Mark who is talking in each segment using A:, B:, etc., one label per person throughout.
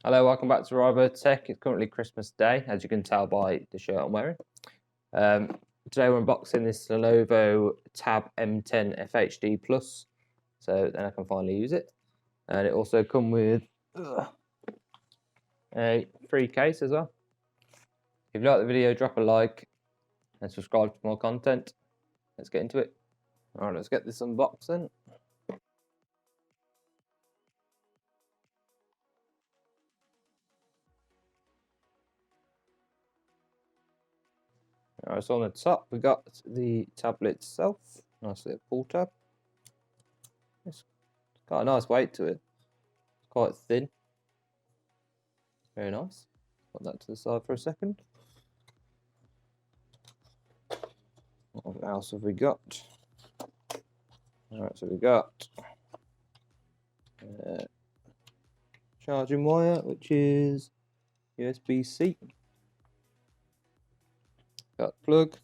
A: Hello, welcome back to Rivo Tech. It's currently Christmas Day, as you can tell by the shirt I'm wearing. Today we're unboxing this Lenovo Tab M10 FHD Plus, so then I can finally use it. And it also comes with a free case as well. If you like the video, drop a like and subscribe for more content. Let's get into it. Alright, let's get this unboxed then. Alright, so on the top we got the tablet itself. Nice little pull tab. It's got a nice weight to it. It's quite thin. Very nice. Put that to the side for a second. What else have we got? Alright, so we got charging wire, which is USB-C. Got plug,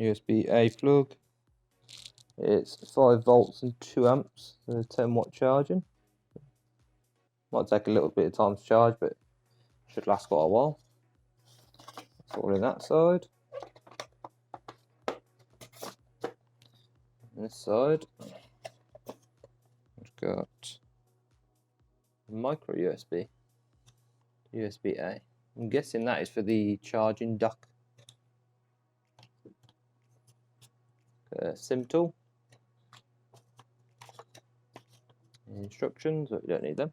A: USB-A plug. It's 5 volts and 2 amps, so 10-watt charging. Might take a little bit of time to charge, but should last quite a while. That's all in that side. On this side, we've got micro USB, USB-A. I'm guessing that is for the charging dock. SIM tool. Instructions, but we don't need them.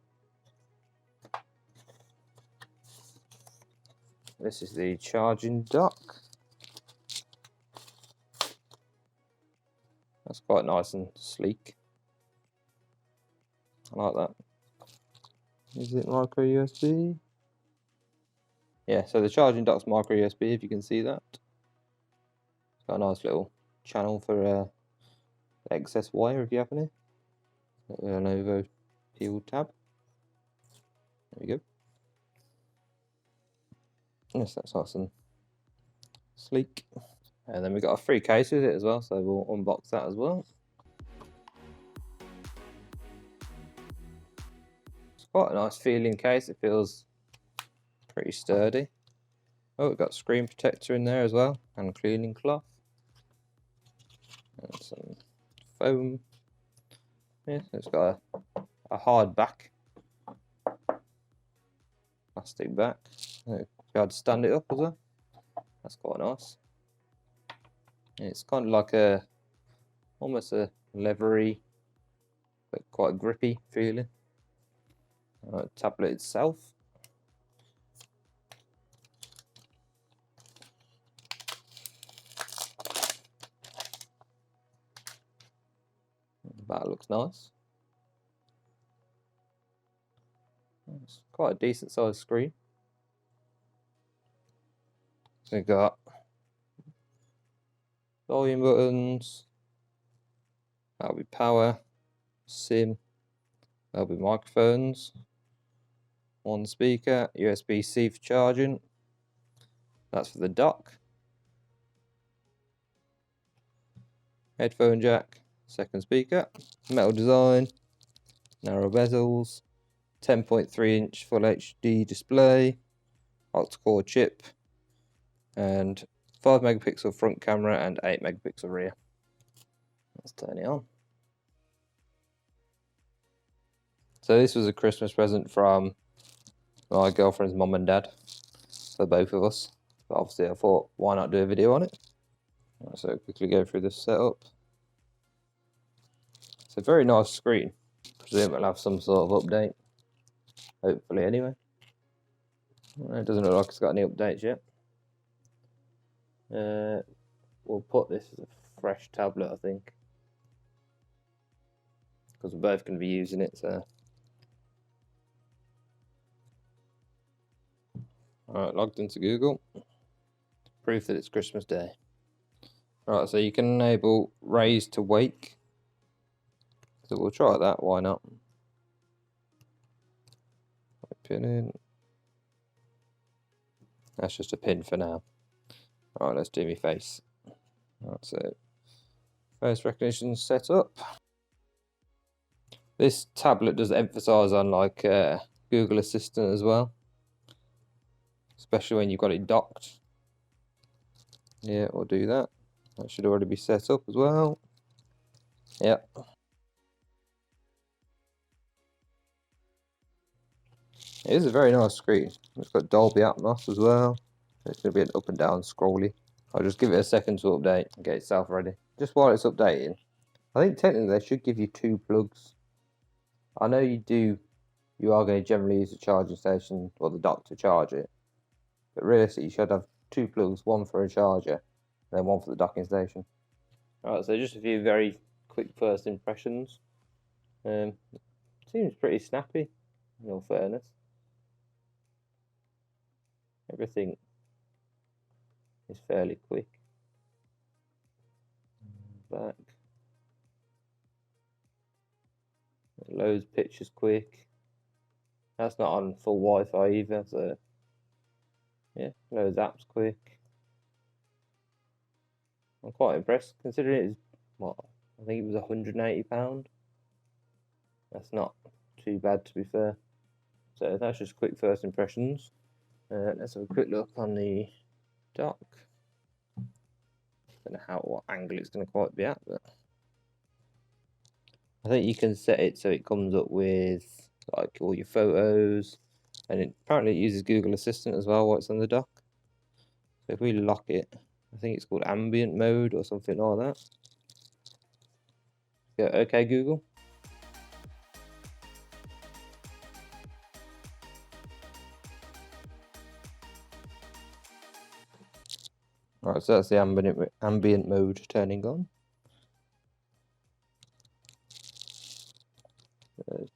A: This is the charging dock. That's quite nice and sleek. I like that. Is it micro USB? Yeah, so the charging dock's micro USB, if you can see that. It's got a nice little channel for excess wire if you have any. Lenovo peel tab. There we go. Yes, that's nice and sleek. And then we've got a free case with it as well, so we'll unbox that as well. It's quite a nice feeling case, it feels pretty sturdy. Oh, we've got screen protector in there as well, and cleaning cloth. And some foam. Yeah, so it's got a hard back. Plastic back. You had to stand it up as well. That's quite nice. It's kind of like almost a leathery, but quite grippy feeling. Tablet itself. That looks nice. It's quite a decent sized screen. So we've got volume buttons, that'll be power, SIM, that'll be microphones, one speaker, USB-C for charging, that's for the dock, headphone jack, second speaker, metal design, narrow bezels, 10.3-inch Full HD display, octa-core chip, and 5 megapixel front camera and 8 megapixel rear. Let's turn it on. So this was a Christmas present from my girlfriend's mum and dad, for both of us. But obviously I thought, why not do a video on it? So quickly go through this setup. It's a very nice screen. I presume it'll have some sort of update. Hopefully anyway. It doesn't look like it's got any updates yet. We'll put this as a fresh tablet, I think, because we're both going to be using it. So, alright, logged into Google. Proof that it's Christmas Day. Right, so you can enable raise to wake. So we'll try that. Why not? Pin in. That's just a pin for now. Alright, let's do my face. Alright, so face recognition set up. This tablet does emphasize on like Google Assistant as well, especially when you've got it docked. Yeah, we'll do that. That should already be set up as well. Yep. It is a very nice screen. It's got Dolby Atmos as well. It's going to be an up and down scrolly. I'll just give it a second to update and get itself ready. Just while it's updating, I think technically they should give you 2 plugs. I know you are going to generally use the charging station or the dock to charge it, but realistically you should have 2 plugs, one for a charger and then one for the docking station. Alright, so just a few very quick first impressions. Seems pretty snappy, in all fairness. Everything is fairly quick. Back. It loads pictures quick. That's not on full Wi-Fi either, so yeah, loads apps quick. I'm quite impressed considering it's what, I think it was £180. That's not too bad, to be fair. So that's just quick first impressions. Let's have a quick look on the dock. Don't know what angle it's going to quite be at, but I think you can set it so it comes up with like all your photos, and apparently it uses Google Assistant as well while it's on the dock. So if we lock it, I think it's called ambient mode or something like that. Yeah, okay Google. Right, so that's the ambient mode turning on.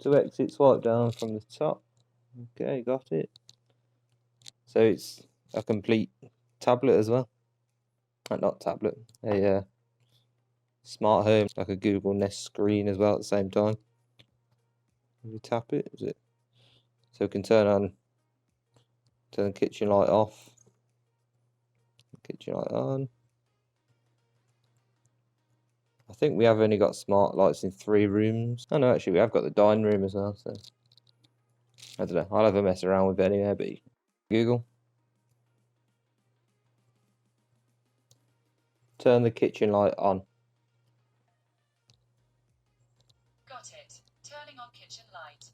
A: To exit, swipe down from the top. Okay, got it. So it's a complete tablet as well. Not tablet, a smart home, like a Google Nest screen as well at the same time. You tap it, is it? So we can turn the kitchen light off, kitchen light on. I think we have only got smart lights in 3 rooms. Oh no, actually we have got the dining room as well, so I don't know, I'll have a mess around with it anyway, but Google. Turn the kitchen light on.
B: Got it. Turning on kitchen light.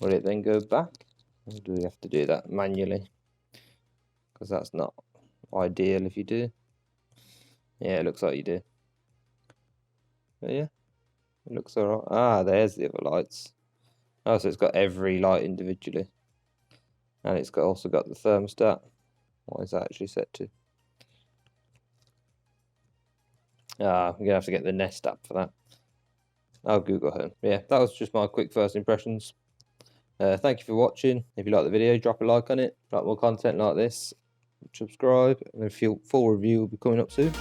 A: Will it then go back? Or do we have to do that manually? Because that's not ideal if you do. Yeah, it looks like you do. But yeah, it looks alright. Ah, there's the other lights. Oh, so it's got every light individually. And it's also got the thermostat. What is that actually set to? Ah, I'm going to have to get the Nest app for that. Oh, Google Home. Yeah, that was just my quick first impressions. Thank you for watching. If you like the video, drop a like on it. Like more content like this, subscribe, and a full review will be coming up soon.